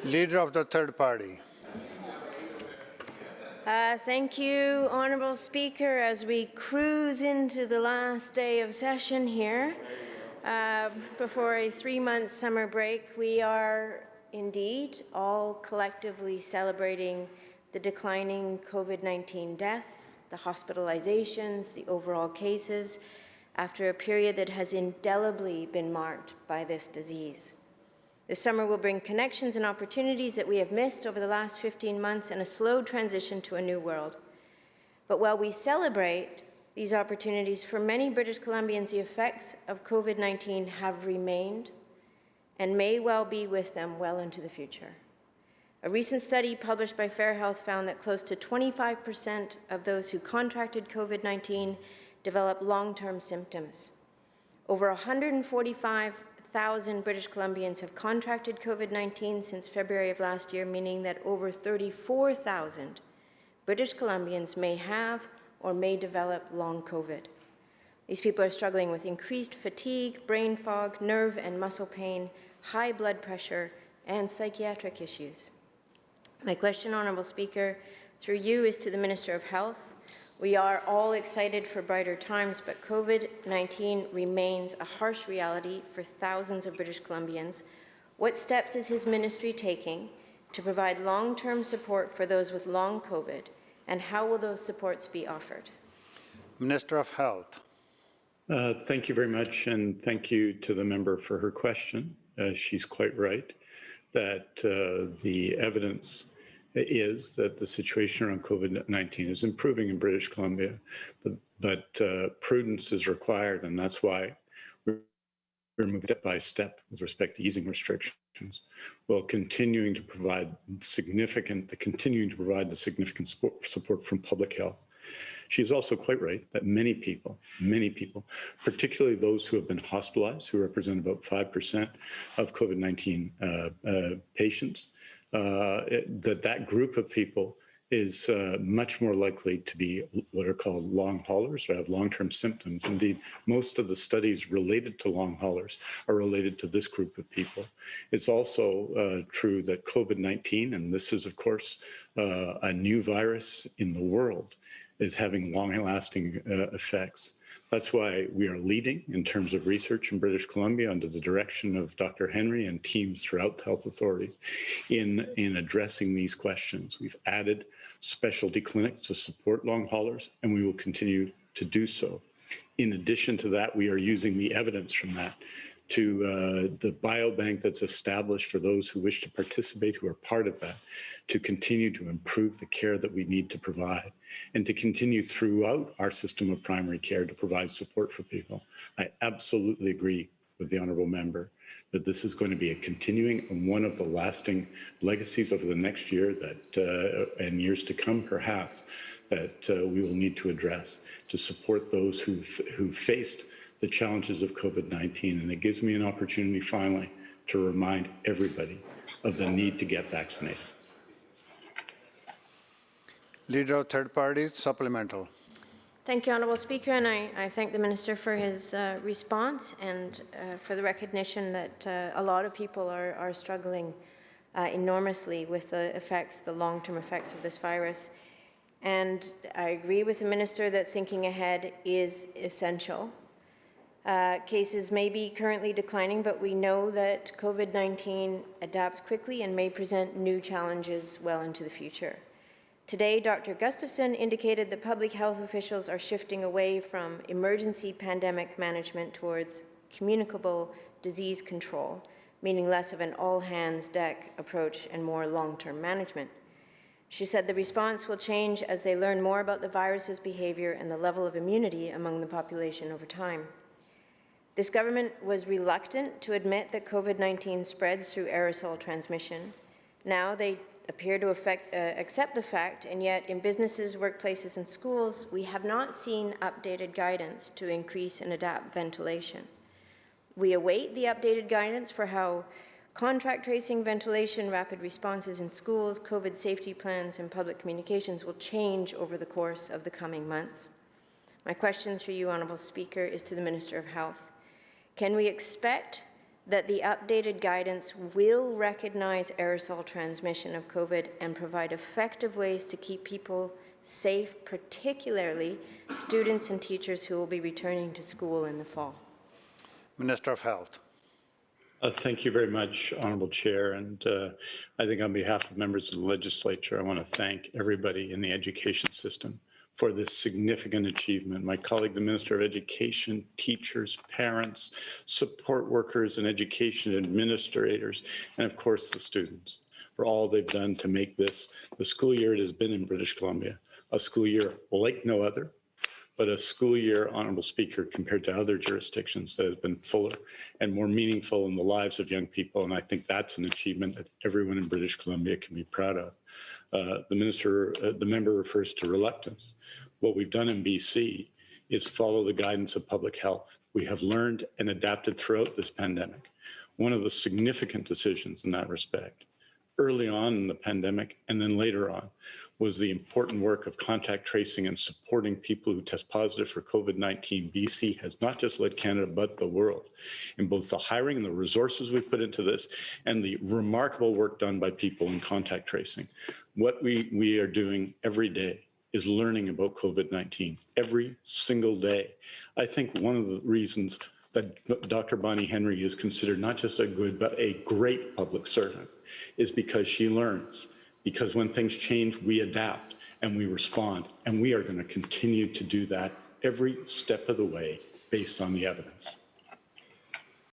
Leader of the third party. Thank you, Honourable Speaker. As we cruise into the last day of session here, before a 3-month summer break, we are indeed all collectively celebrating the declining COVID-19 deaths, the hospitalizations, the overall cases, after a period that has indelibly been marked by this disease. This summer will bring connections and opportunities that we have missed over the last 15 months and a slow transition to a new world. But while we celebrate these opportunities, for many British Columbians, the effects of COVID-19 have remained and may well be with them well into the future. A recent study published by Fair Health found that close to 25% of those who contracted COVID-19 developed long-term symptoms. Over 145,000 British Columbians have contracted COVID-19 since February of last year, meaning that over 34,000 British Columbians may have or may develop long COVID. These people are struggling with increased fatigue, brain fog, nerve and muscle pain, high blood pressure, and psychiatric issues. My question, Honourable Speaker, through you is to the Minister of Health. We are all excited for brighter times, but COVID-19 remains a harsh reality for thousands of British Columbians. What steps is his ministry taking to provide long-term support for those with long COVID, and how will those supports be offered? Minister of Health. Thank you very much, and thank you to the member for her question. She's quite right that the evidence is that the situation around COVID-19 is improving in British Columbia, but prudence is required, and that's why we're moving step by step with respect to easing restrictions, while continuing to provide the significant support from public health. She's also quite right that many people, particularly those who have been hospitalized, who represent about 5% of COVID-19 patients, that group of people is much more likely to be what are called long haulers or have long-term symptoms. Indeed, most of the studies related to long haulers are related to this group of people. It's also true that COVID-19, and this is of course a new virus in the world, is having long-lasting effects. That's why we are leading in terms of research in British Columbia under the direction of Dr. Henry and teams throughout the health authorities in addressing these questions. We've added specialty clinics to support long haulers, and we will continue to do so. In addition to that, we are using the evidence from that to the biobank that's established for those who wish to participate, who are part of that, to continue to improve the care that we need to provide and to continue throughout our system of primary care to provide support for people. I absolutely agree with the honourable member that this is going to be a continuing and one of the lasting legacies over the next year that and years to come perhaps that we will need to address to support those who faced the challenges of COVID-19. And it gives me an opportunity finally to remind everybody of the need to get vaccinated. Leader of third party, supplemental. Thank you, Honourable Speaker, and I thank the Minister for his response and for the recognition that a lot of people are struggling enormously with the effects, the long-term effects of this virus. And I agree with the Minister that thinking ahead is essential. Cases may be currently declining, but we know that COVID-19 adapts quickly and may present new challenges well into the future. Today, Dr. Gustafson indicated that public health officials are shifting away from emergency pandemic management towards communicable disease control, meaning less of an all-hands-deck approach and more long-term management. She said the response will change as they learn more about the virus's behavior and the level of immunity among the population over time. This government was reluctant to admit that COVID-19 spreads through aerosol transmission. Now they appear to accept the fact, and yet in businesses, workplaces, and schools, we have not seen updated guidance to increase and adapt ventilation. We await the updated guidance for how contact tracing, ventilation, rapid responses in schools, COVID safety plans, and public communications will change over the course of the coming months. My question for you, Honourable Speaker, is to the Minister of Health. Can we expect that the updated guidance will recognize aerosol transmission of COVID and provide effective ways to keep people safe, particularly students and teachers who will be returning to school in the fall. Minister of Health. Thank you very much, Honourable Chair. And I think on behalf of members of the legislature, I want to thank everybody in the education system for this significant achievement. My colleague, the Minister of Education, teachers, parents, support workers, and education administrators, and of course the students, for all they've done to make this the school year it has been in British Columbia, a school year like no other, but a school year, Honourable Speaker, compared to other jurisdictions that has been fuller and more meaningful in the lives of young people. And I think that's an achievement that everyone in British Columbia can be proud of. The member refers to reluctance. What we've done in BC is follow the guidance of public health. We have learned and adapted throughout this pandemic. One of the significant decisions in that respect, early on in the pandemic and then later on, was the important work of contact tracing and supporting people who test positive for COVID-19. BC has not just led Canada, but the world in both the hiring and the resources we put into this and the remarkable work done by people in contact tracing. What we are doing every day is learning about COVID-19 every single day. I think one of the reasons that Dr. Bonnie Henry is considered not just a good, but a great public servant is because she learns. Because when things change, we adapt and we respond. And we are going to continue to do that every step of the way based on the evidence.